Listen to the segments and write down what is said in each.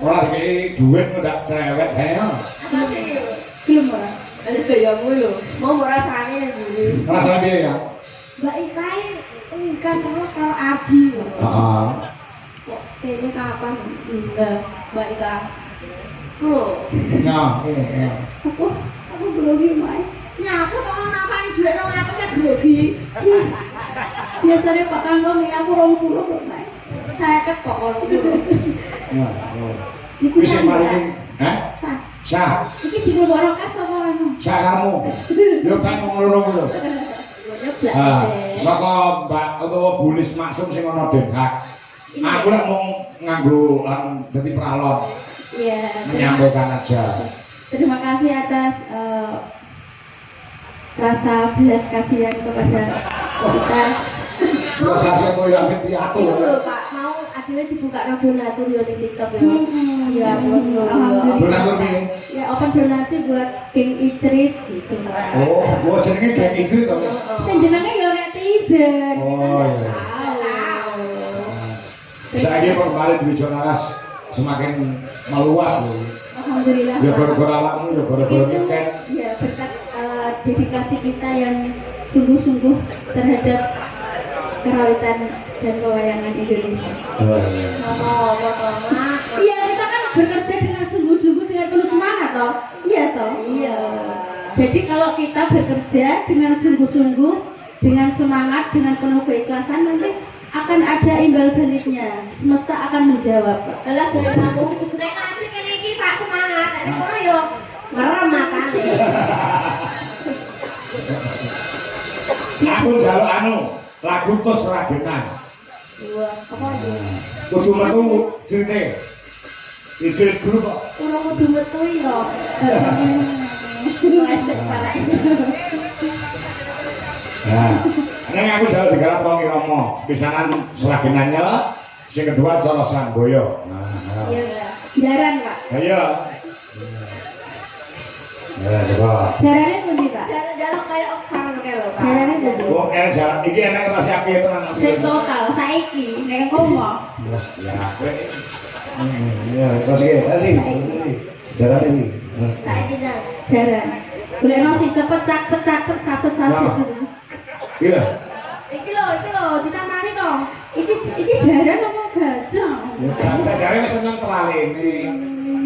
ora iki duit ndak cerewet ae. Belum ora. Ada gayamu lho. Mau rasane ning mburi. Rasane piye ya? Mbak Ikai kan terus kalau Adi. Heeh. Kok kene kapan? Nah, Mbak Ika. Lho. Nah, iya. Aku grogi mae. Nyapu kok napani dhuwit 200 e grogi. Biasanya Pak Kangkong ini aku 20 kok mae. 50 kok ono. Ya. Iku Wis sah. mari. Hah? Sah. Sah. Iki digolong kas apa anu? Sah kamu. Yo kan ngono lho. Nyeblak. Saka Mbak utawa Bulis Maksum sing ana Den Haag. Aku lek mung nganggo dadi pralon. Iya. Menyampaikan aja. Terima kasih atas rasa belas kasihan kepada kita. Terus saya mau yang piatu. Itu lho Pak, mau adine dibuka donatur yo ning TikTok yo. Iya, Alhamdulillah. Donatur piye? Ya open donasi buat King Icrit gitu. Oh, jenenge Geng Ijri to. Sing jenenge yo netizen. Oh iya. Saya kemarin di Jonaras semakin meluas loh. Alhamdulillah. Ya gara-gara awakmu, ya gara-gara Itu tiket. ya berkat dedikasi kita yang sungguh-sungguh terhadap kerawitan dan pewayangan Indonesia. Oh iya. Mak. Iya, kita kan bekerja dengan sungguh-sungguh dengan penuh semangat toh. Iya toh? Iya. Jadi kalau kita bekerja dengan sungguh-sungguh, dengan semangat, dengan penuh keikhlasan, nanti akan ada imbal baliknya. Semesta akan menjawab. Lah gaya kamu nek nanti kene iki tak semangat, nek kono yo merem matane. Aku njaluk anu, lagu tos ragenan. Wah, apa iki? Kudu metu cerite. Ijil dulu kok. Ora kudu metu yo. Esek parah. Nah, ini aku jauh digarap wong Romo, pisanan seragenannya, sing kedua colosan boyo. Nah, Iya, jaran Pak. ayo. Ya, coba. Jarannya pundi Pak? Jalan-jalan kayak oksan kayak lho, Pak. Jarannya pundi? Wong jalan iki enak ngerasa api tenan. Sing total saiki nek komo. Ya, ya, terus iki, jalan ini. Saiki jan. Jaran. Golekno sing cepet caket satu. Iya. Iki lho ditamani to. Iki jaran apa gajah? Saya jare wis seneng telalene.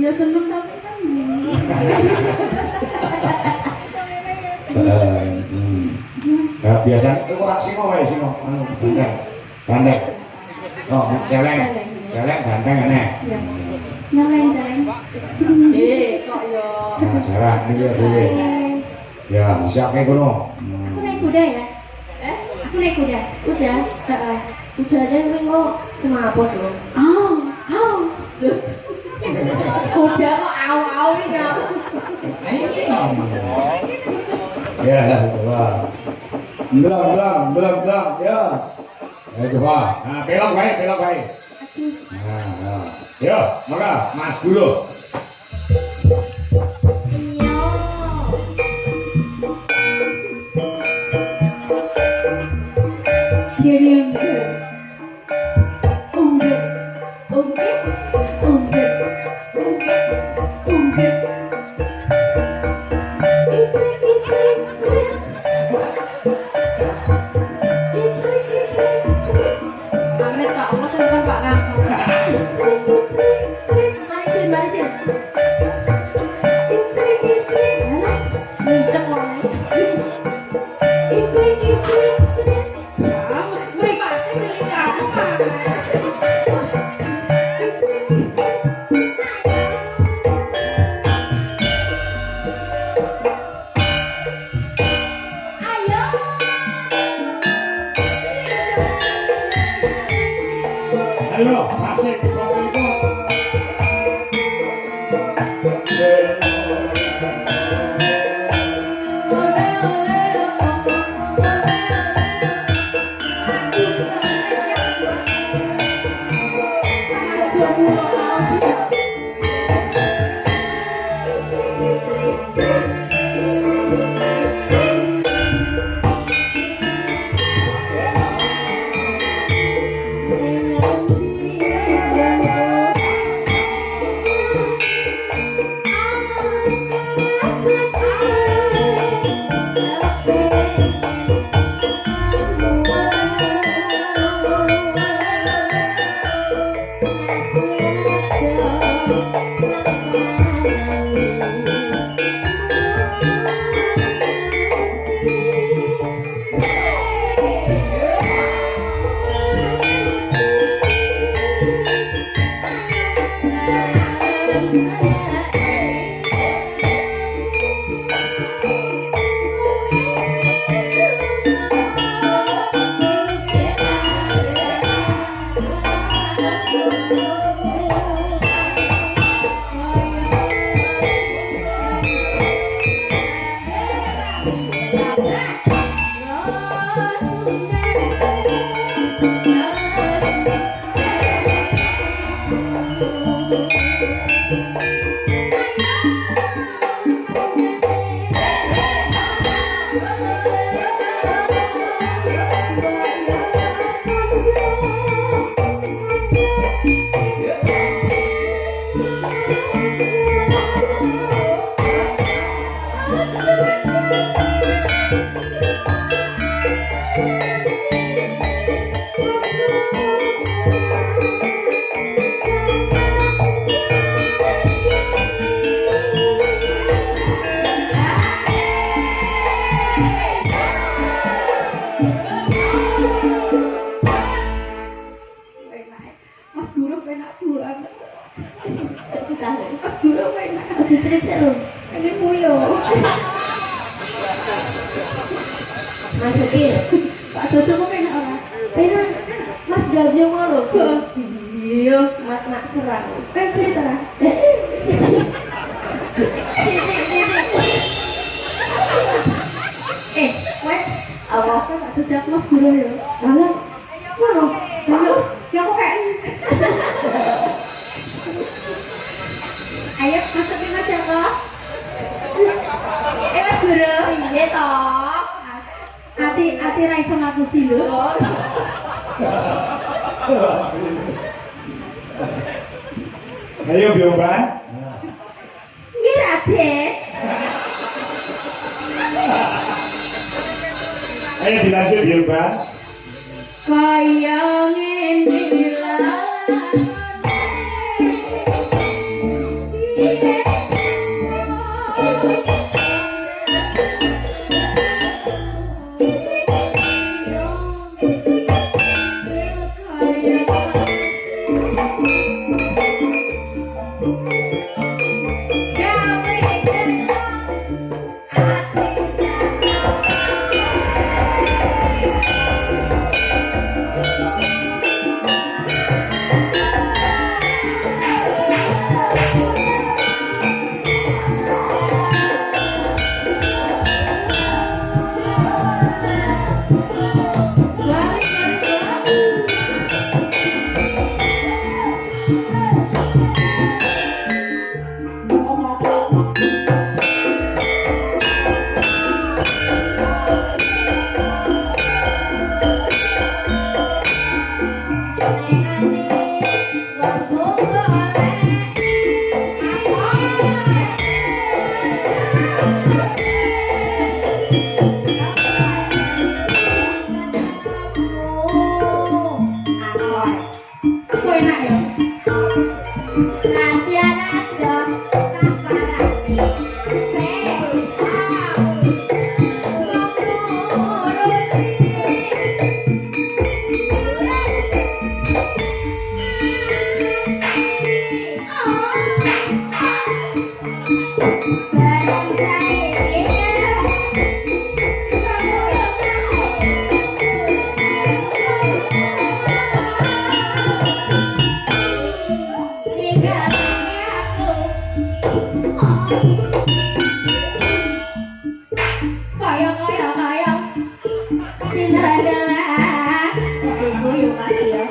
Ya seneng tapi kan. Ya biasa itu ora sing wae sing anu bandeng. Oh, celeng. Celeng bandeng enek. Ya. Nyeleng. Kok yo. Nah, jarak iki ya dhewe. Ya, siapke kono. Aku naik kuda ya? Aku naik kuda. Udah. Heeh. Udah ada yang kok semaput lho. Au. Udah kok au-au iki. Ya, coba. Belum, ya. Ayo coba. Nah, belok baik. Nah. Yo, maka Mas dulu. Iya. Diam. Amit Pak, aku seneng Pak Kang. Barisin. Micek wong. Mripate milih aku Pak. Ayo, asik. Mas Guru penak banget. Kita Mas Guru penak. aja cerita lu. Pengen muyo. Masukin. Pak Dodo kok penak ora? Penak. Mas Gavio ngono. Iya, Mat serang. kan cerita lah. Wes, Apa? Pak Dodo Mas Guru ya. Malah. Ngono. Ayo, ya kok kayak Ayo masukin Mas Joko. Mas Guru. Iya toh. Hati ra iso ngapusi lho. Ayo Bioban. Nggih Raden. Ayo dilanjut Bioban. Kaya ngene Aku enak ya. Nanti anak dong. Kaya. Sila adalah tunggu yuk kasih ya.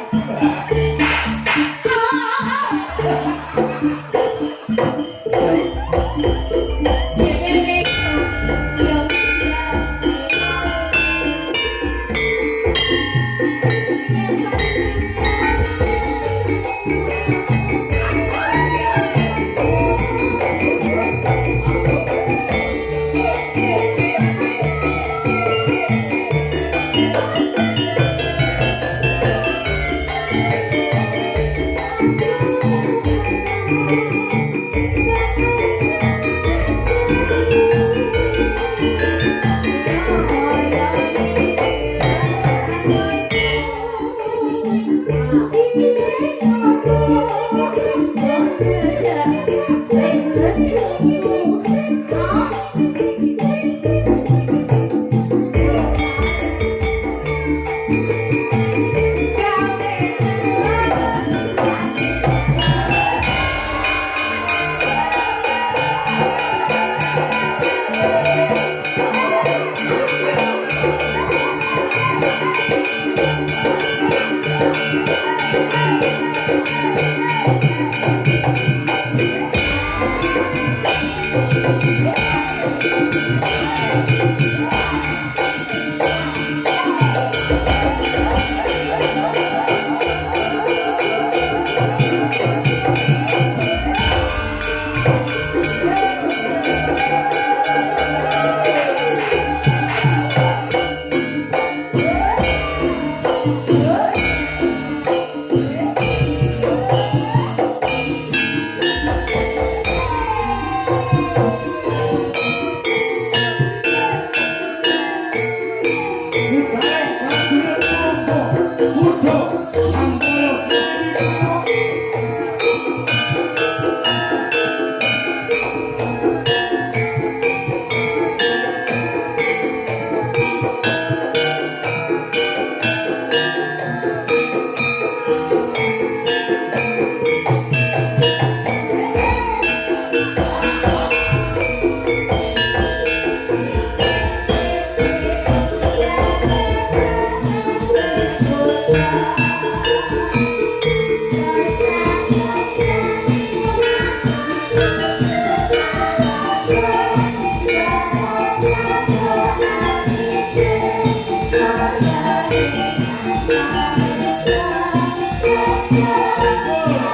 Thank you.